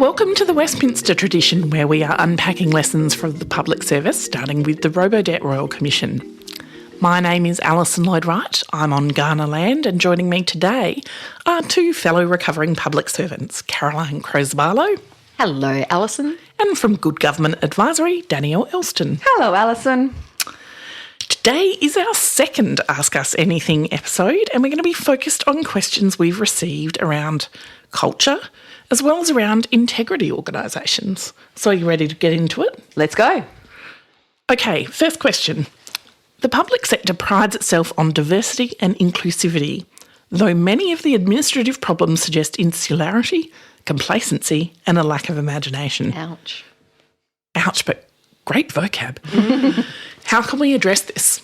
Welcome to the Westminster tradition, where we are unpacking lessons from the public service, starting with the Robodebt Royal Commission. My name is Alison Lloyd-Wright. I'm on Kaurna land, and joining me today are two fellow recovering public servants, Caroline Crows-Barlow. Hello, Alison. And from Good Government Advisory, Danielle Elston. Hello, Alison. Today is our second Ask Us Anything episode, and we're going to be focused on questions we've received around culture, as well as around integrity organisations. So are you ready to get into it? Let's go. Okay, first question. The public sector prides itself on diversity and inclusivity, though many of the administrative problems suggest insularity, complacency and a lack of imagination. Ouch. Ouch, but great vocab. How can we address this?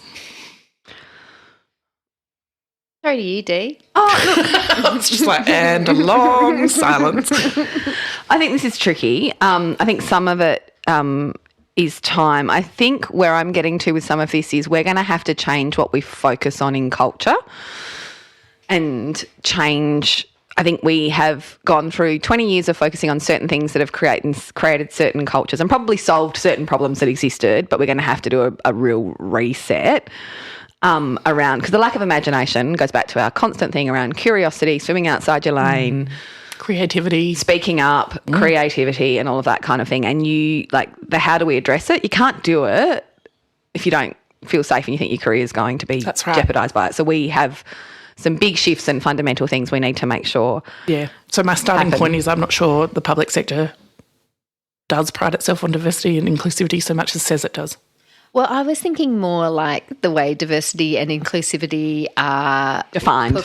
Sorry to you, Dee. Oh, look. It's just like, and a long silence. I think this is tricky. I think some of it is time. I think where I'm getting to with some of this is we're going to have to change what we focus on in culture and change. I think we have gone through 20 years of focusing on certain things that have created certain cultures and probably solved certain problems that existed, but we're going to have to do a real reset around, because the lack of imagination goes back to our constant thing around curiosity, swimming outside your lane, creativity, speaking up, creativity and all of that kind of thing. And how do we address it? You can't do it if you don't feel safe and you think your career is going to be jeopardised by it. So we have some big shifts and fundamental things we need to make sure. Yeah. So my starting point is I'm not sure the public sector does pride itself on diversity and inclusivity so much as says it does. Well, I was thinking more like the way diversity and inclusivity are defined.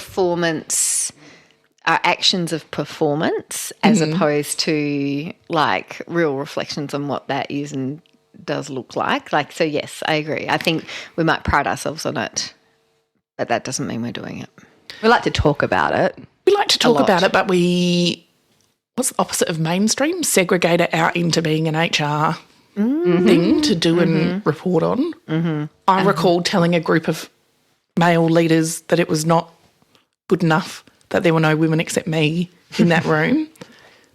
Are actions of performance as opposed to like real reflections on what that is and does look like. So yes, I agree. I think we might pride ourselves on it, but that doesn't mean we're doing it. We like to talk about it. We like to talk about it, but what's the opposite of mainstream? Segregate it out into being an HR thing to do and report on. I recall telling a group of male leaders that it was not good enough that there were no women except me in that room.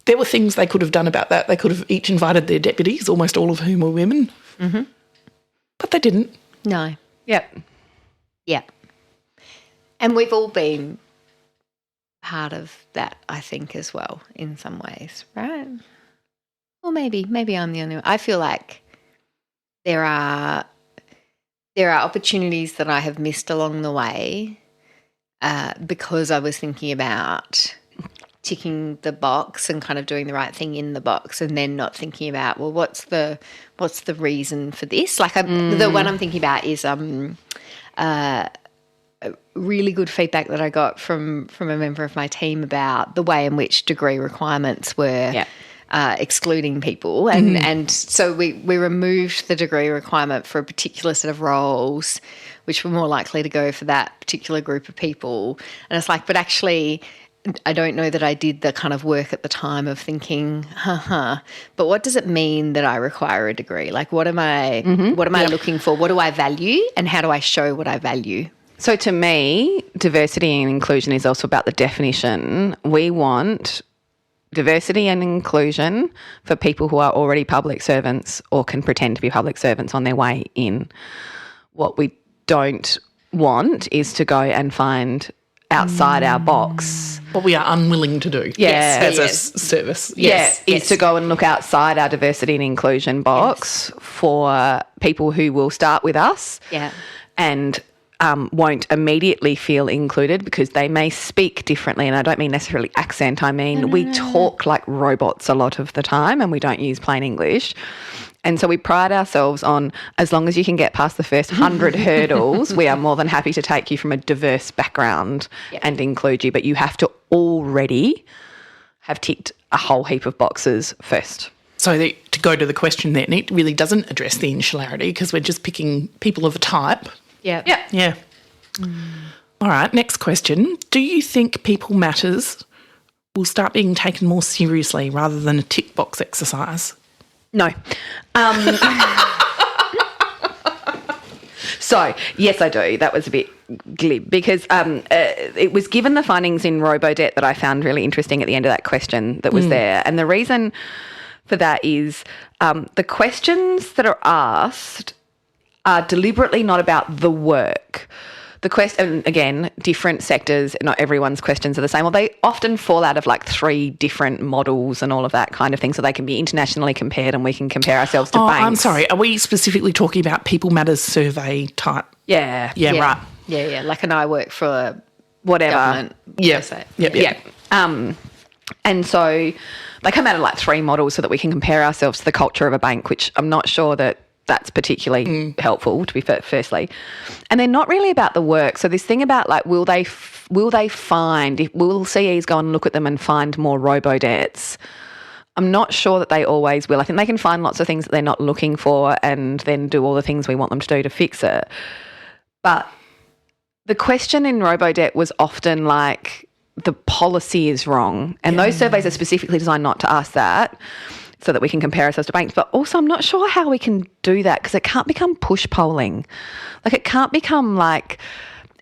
There were things they could have done about that. They could have each invited their deputies, almost all of whom were women. But they didn't. No. Yep. Yeah. And we've all been part of that, I think, as well, in some ways, right? Or maybe I'm the only one. I feel like there are opportunities that I have missed along the way because I was thinking about ticking the box and kind of doing the right thing in the box, and then not thinking about, well, what's the reason for this? The one I'm thinking about is really good feedback that I got from a member of my team about the way in which degree requirements were excluding people. And so we removed the degree requirement for a particular set of roles which were more likely to go for that particular group of people. And it's like, but actually I don't know that I did the kind of work at the time of thinking, but what does it mean that I require a degree? Like what am I looking for? What do I value and how do I show what I value? So to me, diversity and inclusion is also about the definition. We want diversity and inclusion for people who are already public servants or can pretend to be public servants on their way in. What we don't want is to go and find outside our box. What we are unwilling to do as a service. Yes, is to go and look outside our diversity and inclusion box for people who will start with us and won't immediately feel included because they may speak differently, and I don't mean necessarily accent. I mean we talk like robots a lot of the time and we don't use plain English. And so we pride ourselves on, as long as you can get past the first 100 hurdles, we are more than happy to take you from a diverse background and include you. But you have to already have ticked a whole heap of boxes first. So to go to the question then, it really doesn't address the insularity because we're just picking people of a type. Yeah. All right, next question. Do you think People Matters will start being taken more seriously rather than a tick box exercise? No. So, yes, I do. That was a bit glib because it was given the findings in Robodebt that I found really interesting at the end of that question that was there. And the reason for that is the questions that are asked are deliberately not about the work. The question, again, different sectors, not everyone's questions are the same. Well, they often fall out of like 3 different models and all of that kind of thing, so they can be internationally compared and we can compare ourselves to banks. I'm sorry. Are we specifically talking about People Matters survey type? Yeah. Yeah, right. Yeah. Like, and I work for whatever. Government. Yep. And so they come out of like 3 models so that we can compare ourselves to the culture of a bank, which I'm not sure that's particularly helpful, to be firstly. And they're not really about the work. So this thing about like, will CEs go and look at them and find more robo-debts? I'm not sure that they always will. I think they can find lots of things that they're not looking for and then do all the things we want them to do to fix it. But the question in Robodebt was often like, the policy is wrong. And those surveys are specifically designed not to ask that, so that we can compare ourselves to banks. But also I'm not sure how we can do that because it can't become push polling. Like, it can't become like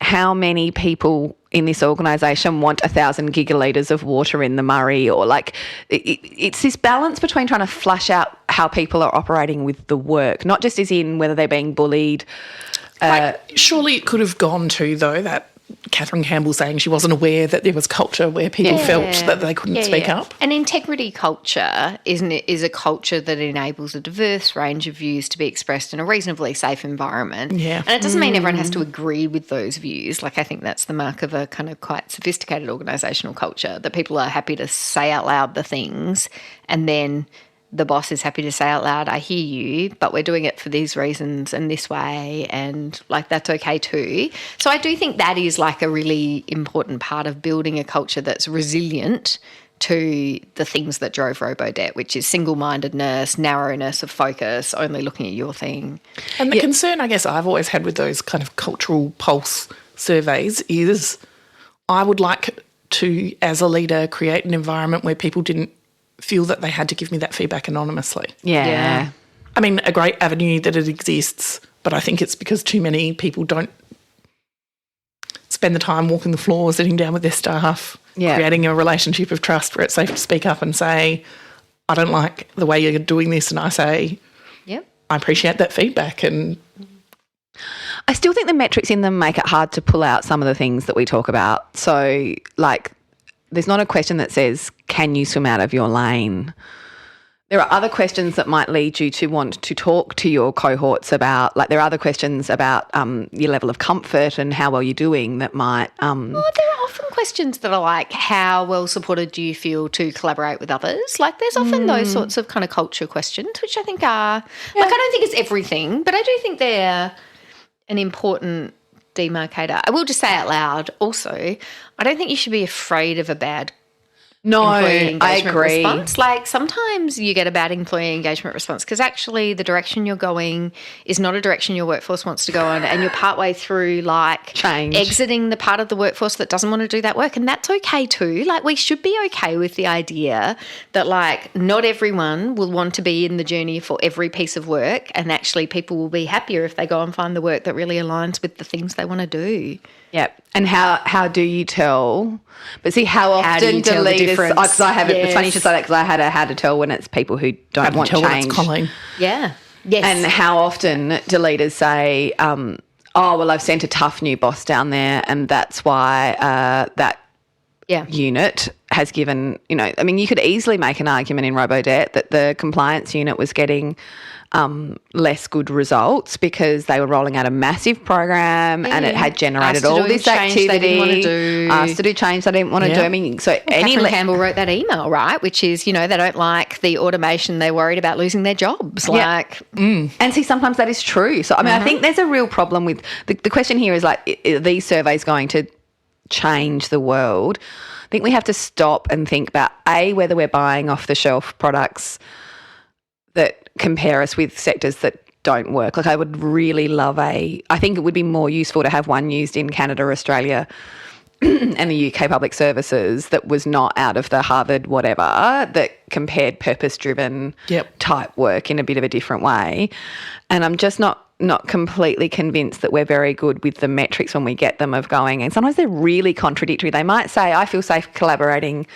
how many people in this organisation want 1,000 gigalitres of water in the Murray, or like it's this balance between trying to flush out how people are operating with the work, not just as in whether they're being bullied. Surely it could have gone to, though, that Catherine Campbell saying she wasn't aware that there was culture where people felt that they couldn't speak up. An integrity culture is a culture that enables a diverse range of views to be expressed in a reasonably safe environment. Yeah. And it doesn't mean everyone has to agree with those views. Like, I think that's the mark of a kind of quite sophisticated organisational culture, that people are happy to say out loud the things, and then the boss is happy to say out loud, I hear you, but we're doing it for these reasons and this way, and like, that's okay too. So I do think that is like a really important part of building a culture that's resilient to the things that drove Robodebt, which is single-mindedness, narrowness of focus, only looking at your thing. And the concern I guess I've always had with those kind of cultural pulse surveys is I would like to, as a leader, create an environment where people didn't feel that they had to give me that feedback anonymously. Yeah. I mean, a great avenue that it exists, but I think it's because too many people don't spend the time walking the floor, sitting down with their staff, creating a relationship of trust where it's safe to speak up and say, I don't like the way you're doing this, and I say, I appreciate that feedback. And I still think the metrics in them make it hard to pull out some of the things that we talk about. So, like, there's not a question that says, can you swim out of your lane? There are other questions that might lead you to want to talk to your cohorts about, like, there are other questions about your level of comfort and how well you're doing that might... there are often questions that are like, how well supported do you feel to collaborate with others? Like, there's often those sorts of kind of culture questions, which I think are... Like, I don't think it's everything, but I do think they're an important demarcator. I will just say out loud also, I don't think you should be afraid of a bad employee engagement I agree. response. Like, sometimes you get a bad employee engagement response because actually the direction you're going is not a direction your workforce wants to go in, and you're partway through like exiting the part of the workforce that doesn't want to do that work, and that's okay too. Like, we should be okay with the idea that like not everyone will want to be in the journey for every piece of work, and actually people will be happier if they go and find the work that really aligns with the things they want to do. Yeah. And how do you tell? But see, how often do leaders... Because I have it's funny you should say that, because I had a how to tell when it's people who don't want change. Yeah. Yes. And how often do leaders say, oh, well, I've sent a tough new boss down there, and that's why that unit has given, I mean, you could easily make an argument in Robodebt that the compliance unit was getting less good results because they were rolling out a massive program and it had generated all this activity. Asked to do change they didn't want to do. I mean, so Catherine Campbell wrote that email, right? Which is, they don't like the automation. They're worried about losing their jobs. And see, sometimes that is true. So, I mean, I think there's a real problem with the question here is like, are these surveys going to change the world? I think we have to stop and think about, A, whether we're buying off-the-shelf products that compare us with sectors that don't work. Like, I would really love I think it would be more useful to have one used in Canada, Australia and the UK public services that was not out of the Harvard whatever, that compared purpose-driven type work in a bit of a different way. And I'm just not not completely convinced that we're very good with the metrics when we get them of going, and sometimes they're really contradictory. They might say, I feel safe collaborating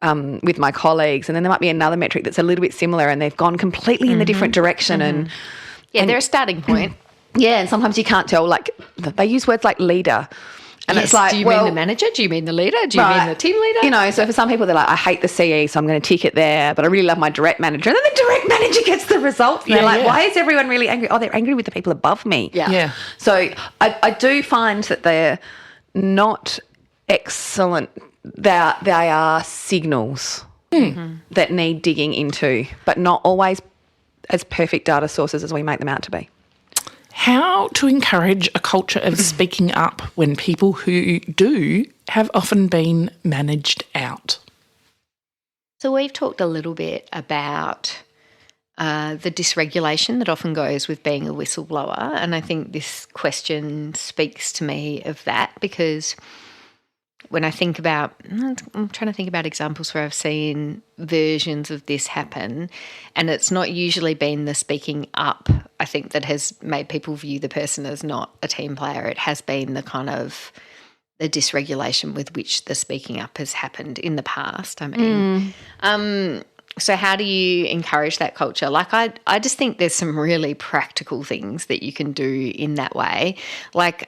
with my colleagues, and then there might be another metric that's a little bit similar and they've gone completely in the different direction. And they're a starting point. Yeah, and sometimes you can't tell, like they use words like leader. And it's like, do you mean the manager? Do you mean the leader? Do you mean the team leader? You know, so for some people, they're like, I hate the CE, so I'm going to tick it there, but I really love my direct manager. And then the direct manager gets the results. And they're like, why is everyone really angry? Oh, they're angry with the people above me. Yeah. So I do find that they're not excellent. They are signals that need digging into, but not always as perfect data sources as we make them out to be. How to encourage a culture of speaking up when people who do have often been managed out? So we've talked a little bit about the dysregulation that often goes with being a whistleblower, and I think this question speaks to me of that, because when I think about, I'm trying to think about examples where I've seen versions of this happen, and it's not usually been the speaking up, I think, that has made people view the person as not a team player. It has been the kind of the dysregulation with which the speaking up has happened in the past, I mean. So how do you encourage that culture? Like I just think there's some really practical things that you can do in that way. Like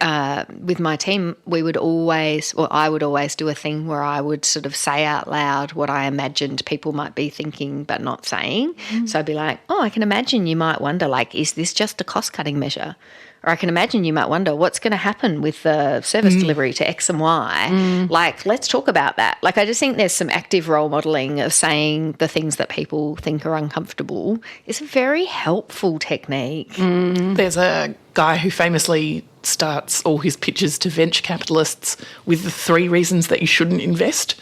with my team, I would always do a thing where I would sort of say out loud what I imagined people might be thinking but not saying. So I'd be like, I can imagine you might wonder, like, is this just a cost-cutting measure? Or I can imagine you might wonder what's going to happen with the service delivery to X and Y. Like, let's talk about that. Like, I just think there's some active role modelling of saying the things that people think are uncomfortable is a very helpful technique. There's a guy who famously starts all his pitches to venture capitalists with the 3 reasons that you shouldn't invest.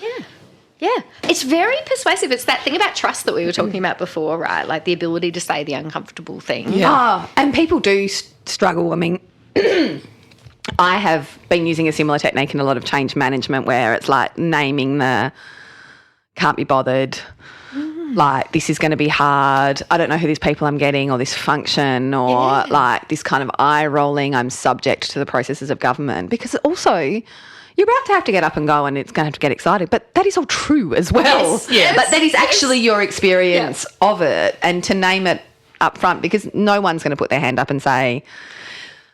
Yeah, it's very persuasive. It's that thing about trust that we were talking about before, right? Like the ability to say the uncomfortable thing. Yeah. And people do struggle. I mean, I have been using a similar technique in a lot of change management where it's like naming the can't be bothered, like this is going to be hard, I don't know who these people I'm getting, or this function, or like this kind of eye rolling, I'm subject to the processes of government. Because also, you're about to have to get up and go and it's going to have to get excited. But that is all true as well. Yes. But that is actually your experience of it, and to name it up front, because no one's going to put their hand up and say,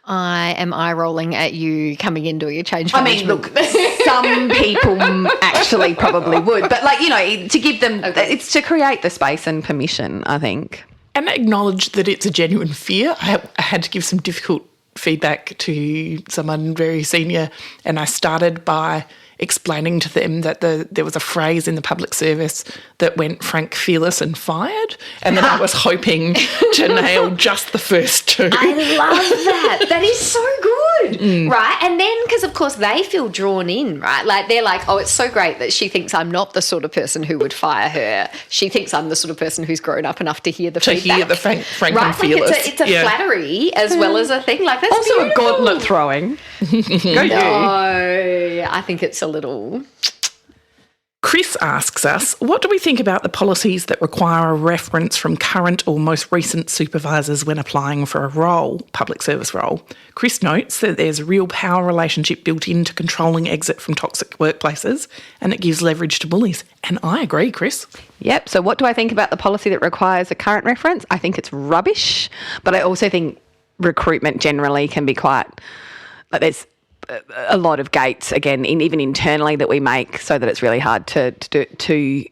I am eye rolling at you coming in doing a change management. I mean, look, some people actually probably would. But, like, you know, to give them, it's to create the space and permission, I think. And acknowledge that it's a genuine fear. I had to give some difficult feedback to someone very senior, and I started by explaining to them that there was a phrase in the public service that went frank, fearless and fired, and then I was hoping to nail just the first 2. I love that. That is so good, right? And then, because of course they feel drawn in, right? Like they're like, oh, it's so great that she thinks I'm not the sort of person who would fire her. She thinks I'm the sort of person who's grown up enough to hear the feedback. To hear the frank right? and fearless. Like it's a flattery as well as a thing. Like that's also beautiful. a gauntlet throwing. Go you. No, I think it's a little. Chris asks us, what do we think about the policies that require a reference from current or most recent supervisors when applying for a role, public service role? Chris notes that there's a real power relationship built into controlling exit from toxic workplaces, and it gives leverage to bullies. And I agree, Chris. Yep. So what do I think about the policy that requires a current reference? I think it's rubbish, but I also think recruitment generally can be quite, like, there's a lot of gates, again, even internally, that we make so that it's really hard to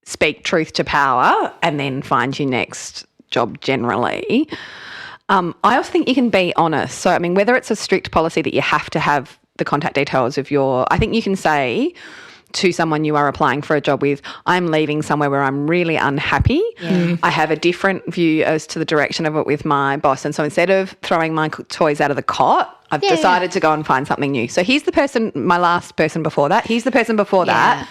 speak truth to power and then find your next job generally. I also think you can be honest. So, I mean, whether it's a strict policy that you have to have the contact details of I think you can say to someone you are applying for a job with, I'm leaving somewhere where I'm really unhappy. I have a different view as to the direction of it with my boss. And so instead of throwing my toys out of the cot, I've decided to go and find something new. So here's the person, my last person before that. Here's the person before that.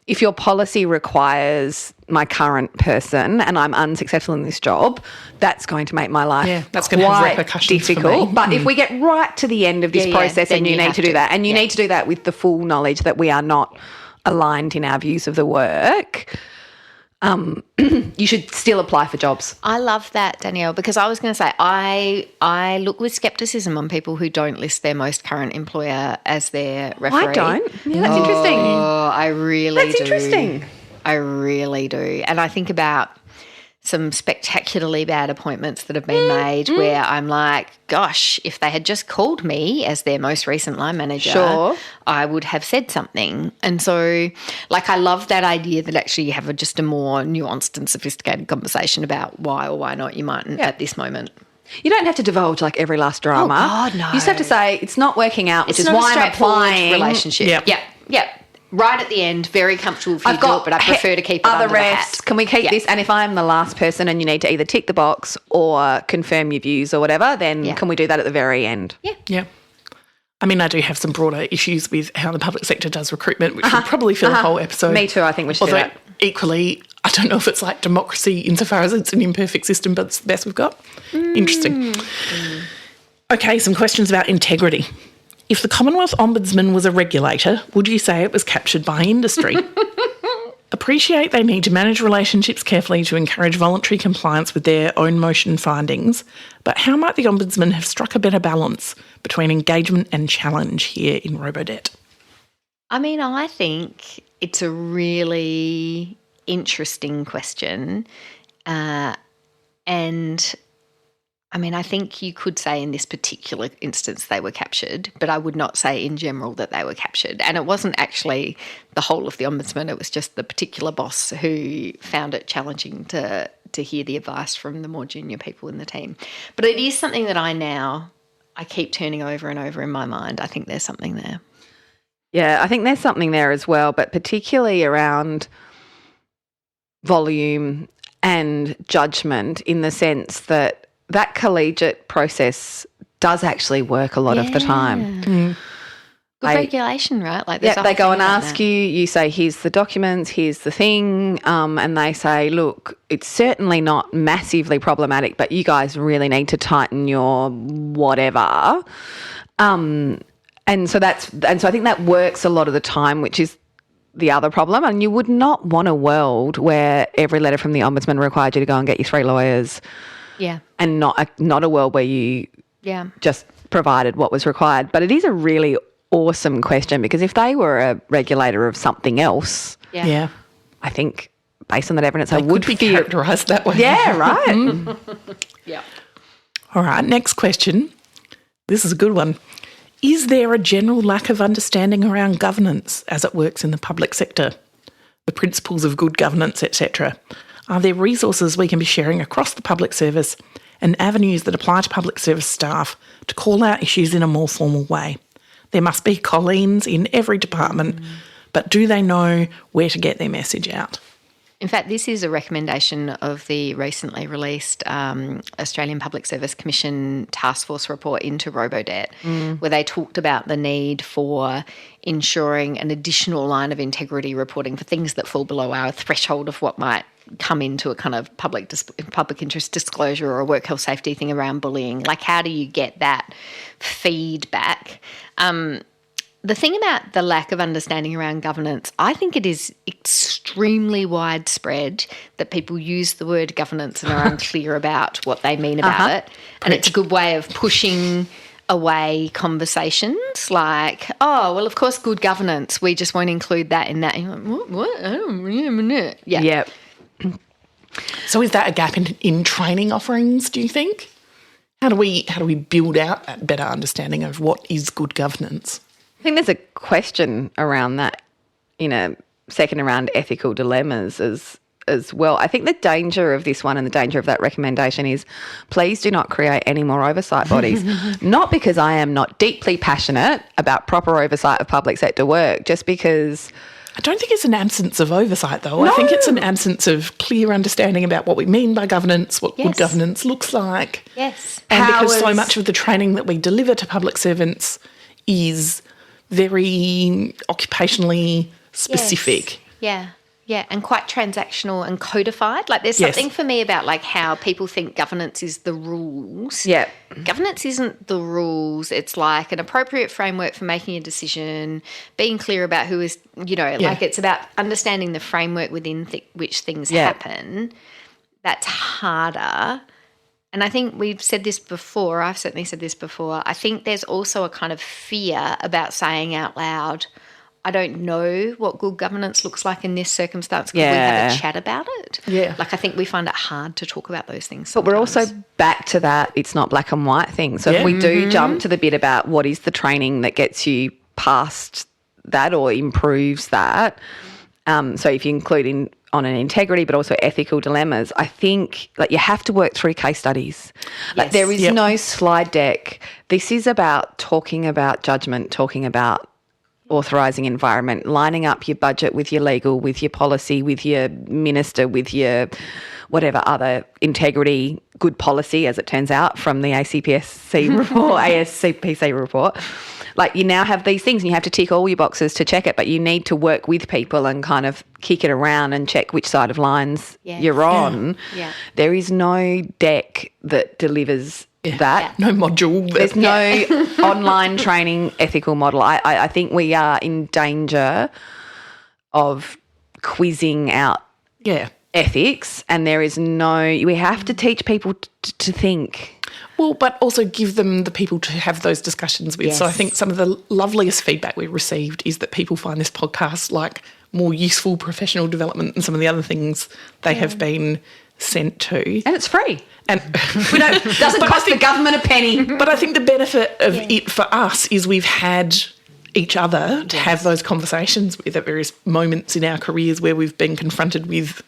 If your policy requires my current person and I'm unsuccessful in this job, that's going to make my life that's going to have repercussions difficult. for me. But if we get right to the end of this process and you need to do that, and you need to do that with the full knowledge that we are not aligned in our views of the work, you should still apply for jobs. I love that, Danielle, because I was going to say I look with scepticism on people who don't list their most current employer as their referee. I don't. Yeah, that's interesting. Oh, I really do. That's interesting. I really do. And I think about some spectacularly bad appointments that have been made where I'm like, gosh, if they had just called me as their most recent line manager, I would have said something. And so, like, I love that idea that actually you have just a more nuanced and sophisticated conversation about why or why not you mightn't at this moment. You don't have to divulge like every last drama. Oh, God, no. You just have to say it's not working out, which It's is not why a I'm applying. relationship. Yep. Right at the end, very comfortable if you do it, but I prefer to keep it other under the refs. hat. Can we keep this? And if I'm the last person and you need to either tick the box or confirm your views or whatever, then can we do that at the very end? Yeah. I mean, I do have some broader issues with how the public sector does recruitment, which would probably fill a whole episode. Me too. I think we should do that. Equally, I don't know if it's like democracy insofar as it's an imperfect system, but it's the best we've got. Interesting. Okay, some questions about integrity. If the Commonwealth Ombudsman was a regulator, would you say it was captured by industry? Appreciate they need to manage relationships carefully to encourage voluntary compliance with their own motion findings, but how might the Ombudsman have struck a better balance between engagement and challenge here in Robodebt? I mean, I think it's a really interesting question. And I mean, I think you could say in this particular instance they were captured, but I would not say in general that they were captured. And it wasn't actually the whole of the Ombudsman, it was just the particular boss who found it challenging to hear the advice from the more junior people in the team. But it is something that I keep turning over and over in my mind. I think there's something there. Yeah, I think there's something there as well, but particularly around volume and judgment in the sense that collegiate process does actually work a lot of the time. Good regulation, right? Like, they go and ask you say, here's the documents, here's the thing, and they say, look, it's certainly not massively problematic, but you guys really need to tighten your whatever. And so I think that works a lot of the time, which is the other problem. And you would not want a world where every letter from the Ombudsman required you to go and get your 3 lawyers. Yeah. And not a world where you just provided what was required. But it is a really awesome question because if they were a regulator of something else, I think based on that evidence, I would be characterised that way. Yeah, right. Yeah. All right, next question. This is a good one. Is there a general lack of understanding around governance as it works in the public sector? The principles of good governance, etc. Are there resources we can be sharing across the public service and avenues that apply to public service staff to call out issues in a more formal way? There must be Colleens in every department, but do they know where to get their message out? In fact, this is a recommendation of the recently released Australian Public Service Commission Task Force report into Robodebt, where they talked about the need for ensuring an additional line of integrity reporting for things that fall below our threshold of what might come into a kind of public interest disclosure or a work health safety thing around bullying. Like, how do you get that feedback? The thing about the lack of understanding around governance, I think it is extremely widespread that people use the word governance and are unclear about what they mean about it. And it's a good way of pushing away conversations like, oh, well, of course, good governance, we just won't include that in that. And you're like, what? I don't really know. Yeah. Yep. So is that a gap in training offerings, do you think? How do we build out that better understanding of what is good governance? I think there's a question around that in a second around ethical dilemmas as well. I think the danger of this one and the danger of that recommendation is please do not create any more oversight bodies. Not because I am not deeply passionate about proper oversight of public sector work, just because... I don't think it's an absence of oversight, though. No. I think it's an absence of clear understanding about what we mean by governance, what good governance looks like. Yes. And because so much of the training that we deliver to public servants is very occupationally specific. Yes. Yeah, and quite transactional and codified. Like there's something for me about like how people think governance is the rules. Yeah. Governance isn't the rules. It's like an appropriate framework for making a decision, being clear about who is, like it's about understanding the framework within which things happen. That's harder. And I think we've said this before. I've certainly said this before. I think there's also a kind of fear about saying out loud, I don't know what good governance looks like in this circumstance. Could we have a chat about it? Yeah. Like I think we find it hard to talk about those things sometimes. But we're also back to that it's not black and white thing. So if we do jump to the bit about what is the training that gets you past that or improves that, so if you include on an integrity but also ethical dilemmas, I think like you have to work through case studies. Like there is no slide deck. This is about talking about judgment, talking about authorising environment, lining up your budget with your legal, with your policy, with your minister, with your whatever other integrity, good policy, as it turns out, from the ACPSC report, ASCPC report. Like you now have these things and you have to tick all your boxes to check it, but you need to work with people and kind of kick it around and check which side of lines you're on. Yeah. There is no deck that delivers that. No module. There's no online training ethical model. I think we are in danger of quizzing out ethics, and there is we have to teach people to think. Well, but also give them the people to have those discussions with. So I think some of the loveliest feedback we received is that people find this podcast like more useful professional development than some of the other things they have been sent to. And it's free. And doesn't cost the government a penny. But I think the benefit of it for us is we've had each other to have those conversations with at various moments in our careers where we've been confronted with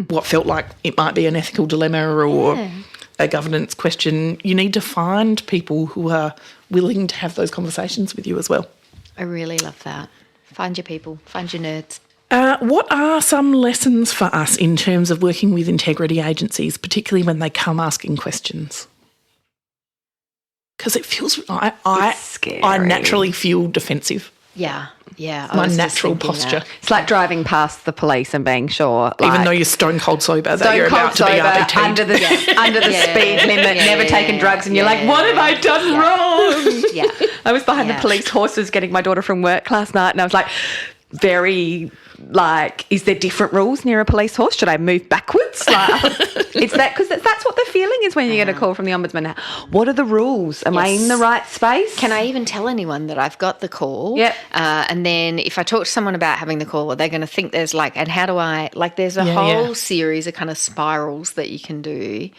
what felt like it might be an ethical dilemma or a governance question. You need to find people who are willing to have those conversations with you as well. I really love that. Find your people, find your nerds. What are some lessons for us in terms of working with integrity agencies, particularly when they come asking questions? Because it feels, I naturally feel defensive. Yeah. My natural posture. That. It's like driving past the police and being sure. Even though you're stone cold sober that you're about to be RBT'd. Under the speed limit, never taken drugs, and you're like, what have I done wrong? Yeah. I was behind the police horses getting my daughter from work last night, and I was like, is there different rules near a police horse? Should I move backwards? It's that, because that's what the feeling is when you get a call from the Ombudsman. What are the rules? Am I in the right space? Can I even tell anyone that I've got the call? Yep. And then if I talk to someone about having the call, they're going to think there's and how do I, there's a whole series of kind of spirals that you can do.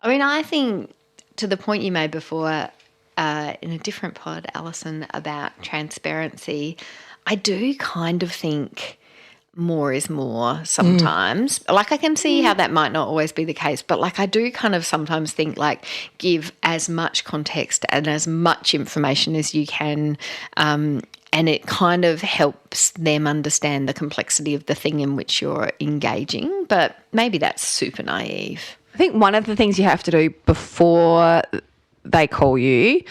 I mean, I think to the point you made before in a different pod, Alison, about transparency, I do kind of think more is more sometimes. I can see how that might not always be the case, but I do kind of sometimes think give as much context and as much information as you can, and it kind of helps them understand the complexity of the thing in which you're engaging. But maybe that's super naive. I think one of the things you have to do before they call you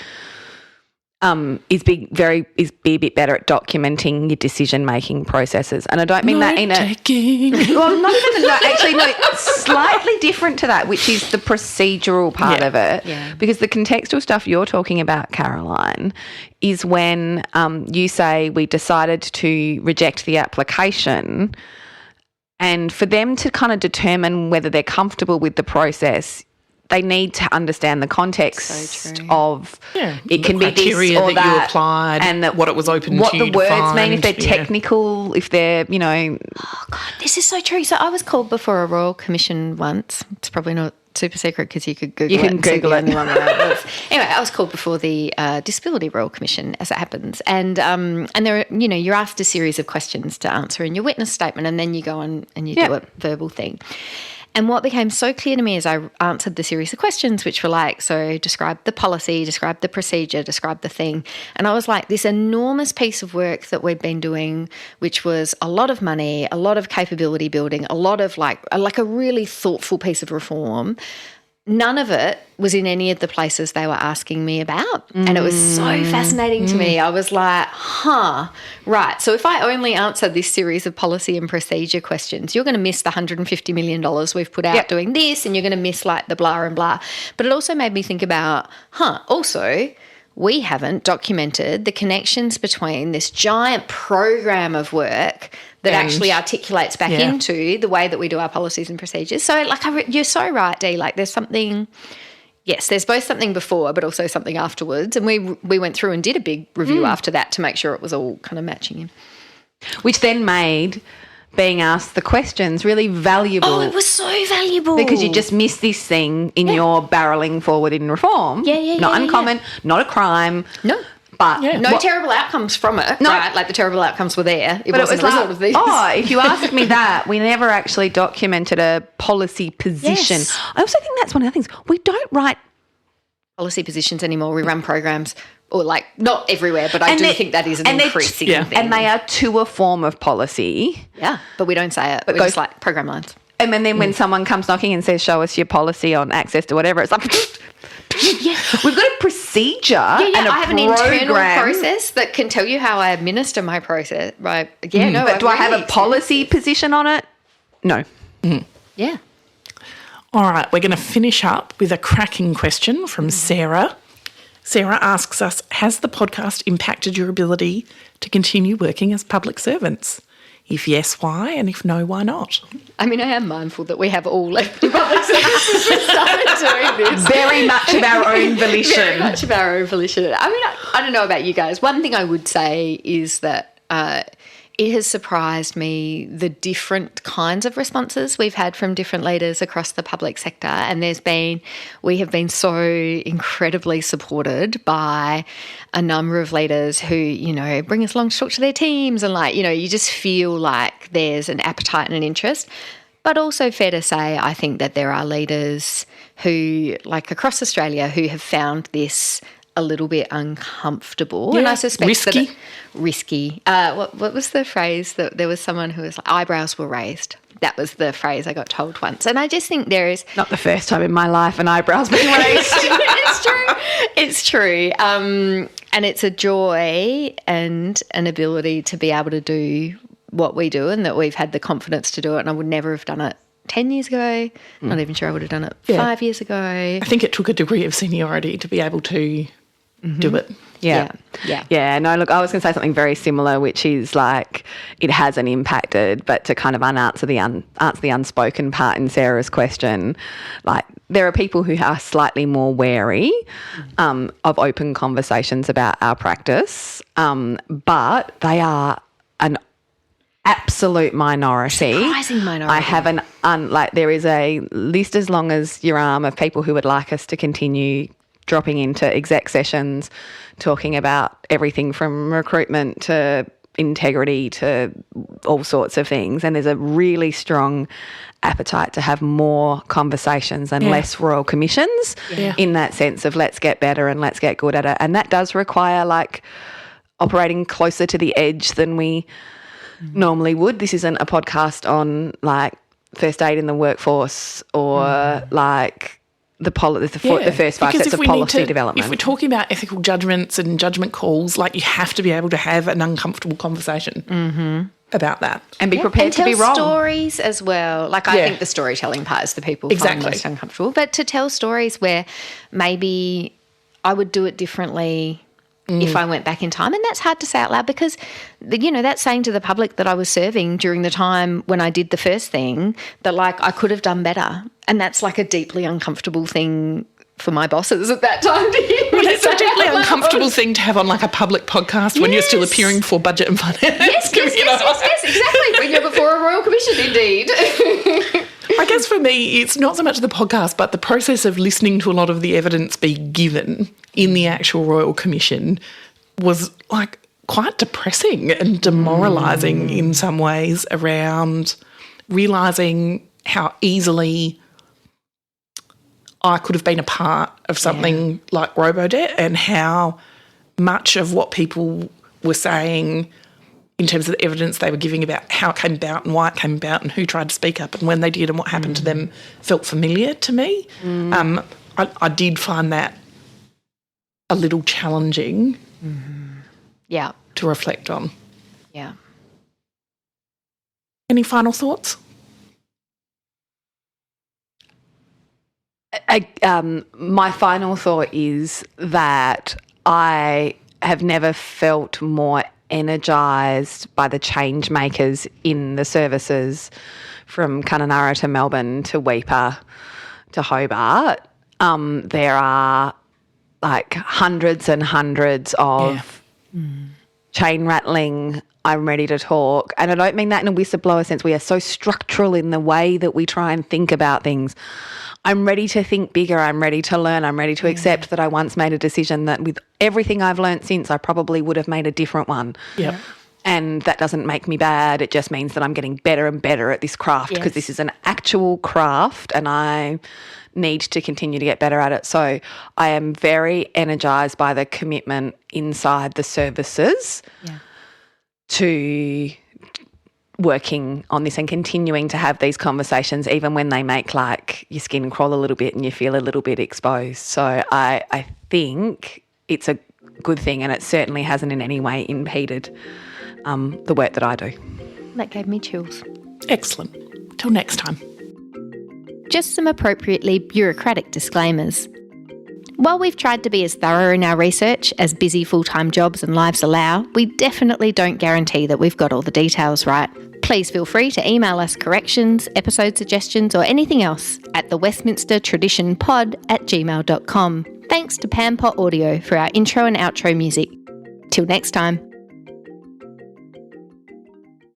is be a bit better at documenting your decision-making processes. And I don't mean that in a... Well, not even... No, slightly different to that, which is the procedural part of it. Yeah. Because the contextual stuff you're talking about, Caroline, is when you say we decided to reject the application, and for them to kind of determine whether they're comfortable with the process, they need to understand the context of it can be this or that, you applied, and what it was open what to the you words to find, mean, if they're technical, if they're, Oh, God, this is so true. So I was called before a Royal Commission once. It's probably not super secret because you could Google it. You can Google it. Anyway, I was called before the Disability Royal Commission, as it happens. And there are, you're asked a series of questions to answer in your witness statement, and then you go on and you do a verbal thing. And what became so clear to me as I answered the series of questions, which were so describe the policy, describe the procedure, describe the thing. And I was like, this enormous piece of work that we'd been doing, which was a lot of money, a lot of capability building, a lot of a really thoughtful piece of reform, none of it was in any of the places they were asking me about. And it was so fascinating to me. I was like, right. So if I only answer this series of policy and procedure questions, you're going to miss the $150 million we've put out doing this, and you're going to miss like the blah and blah. But it also made me think about, also, we haven't documented the connections between this giant program of work that actually articulates back into the way that we do our policies and procedures. So, like, you're so right, Dee. Like, there's something, yes, there's both something before but also something afterwards. And we went through and did a big review after that to make sure it was all kind of matching in. Which then made being asked the questions really valuable. Oh, it was so valuable. Because you just miss this thing in your barrelling forward in reform. Not uncommon, not a crime. No. But no terrible outcomes from it, right? Like the terrible outcomes were there. It wasn't a result of these. If you asked me that, we never actually documented a policy position. Yes. I also think that's one of the things. We don't write policy positions anymore. We run programs, or like not everywhere, but I do think that is an increasing thing. And they are to a form of policy. Yeah, but we don't say it. But just like program lines. And then when someone comes knocking and says, show us your policy on access to whatever, it's like... We've got a procedure and a I have an internal process that can tell you how I administer my process. Right? Yeah, no. But do I have a policy position on it? No. Yeah. All right, we're going to finish up with a cracking question from Sarah. Sarah asks us, has the podcast impacted your ability to continue working as public servants? If yes, why? And if no, why not? I mean, I am mindful that we have all left the public service and started doing this. Very much of our own volition. Very much of our own volition. I mean, I don't know about you guys. One thing I would say is that it has surprised me the different kinds of responses we've had from different leaders across the public sector. And we have been so incredibly supported by a number of leaders who, bring us along to talk to their teams. And you just feel like there's an appetite and an interest. But also fair to say, I think that there are leaders who, like across Australia, who have found this a little bit uncomfortable. Yeah, and I suspect risky. Risky. What was the phrase that there was someone who was like, eyebrows were raised. That was the phrase I got told once. And I just think there is... Not the first time in my life an eyebrow's been raised. It's true. It's true. And it's a joy and an ability to be able to do what we do, and that we've had the confidence to do it. And I would never have done it 10 years ago. Not even sure I would have done it 5 years ago. I think it took a degree of seniority to be able to do it. Yeah. No, look, I was going to say something very similar, which is like it hasn't impacted, but to kind of answer the unspoken part in Sarah's question, like there are people who are slightly more wary of open conversations about our practice, but they are an absolute minority. Surprising minority. I have there is a list as long as your arm of people who would like us to continue dropping into exec sessions, talking about everything from recruitment to integrity to all sorts of things. And there's a really strong appetite to have more conversations and less royal commissions in that sense of let's get better and let's get good at it. And that does require like operating closer to the edge than we normally would. This isn't a podcast on like first aid in the workforce or like the first 5 steps of policy development. If we're talking about ethical judgments and judgment calls, like you have to be able to have an uncomfortable conversation about that. And be prepared to be wrong. Tell stories as well. Like I think the storytelling part is the people find most uncomfortable. But to tell stories where maybe I would do it differently if I went back in time. And that's hard to say out loud because, that's saying to the public that I was serving during the time when I did the first thing that, like, I could have done better. And that's, like, a deeply uncomfortable thing for my bosses at that time to hear. Well, it's a deeply uncomfortable thing to have on, like, a public podcast when you're still appearing for budget and finance. Yes, exactly. When you're before a royal commission, indeed. I guess for me, it's not so much the podcast, but the process of listening to a lot of the evidence be given in the actual Royal Commission was like quite depressing and demoralising in some ways around realising how easily I could have been a part of something like Robodebt and how much of what people were saying in terms of the evidence they were giving about how it came about and why it came about and who tried to speak up and when they did and what happened to them felt familiar to me. I did find that a little challenging to reflect on. Yeah. Any final thoughts? My final thought is that I have never felt more energised by the change makers in the services from Kununurra to Melbourne to Weipa to Hobart. There are like hundreds and hundreds of chain rattling, I'm ready to talk. And I don't mean that in a whistleblower sense. We are so structural in the way that we try and think about things. I'm ready to think bigger. I'm ready to learn. I'm ready to accept that I once made a decision that with everything I've learned since, I probably would have made a different one. Yeah. And that doesn't make me bad. It just means that I'm getting better and better at this craft because this is an actual craft and I need to continue to get better at it. So I am very energised by the commitment inside the services to working on this and continuing to have these conversations even when they make like your skin crawl a little bit and you feel a little bit exposed. So I think it's a good thing and it certainly hasn't in any way impeded the work that I do. That gave me chills. Excellent. Till next time. Just some appropriately bureaucratic disclaimers. While we've tried to be as thorough in our research as busy full-time jobs and lives allow, we definitely don't guarantee that we've got all the details right. Please feel free to email us corrections, episode suggestions or anything else at thewestminstertraditionpod@gmail.com. Thanks to Pampot Audio for our intro and outro music. Till next time.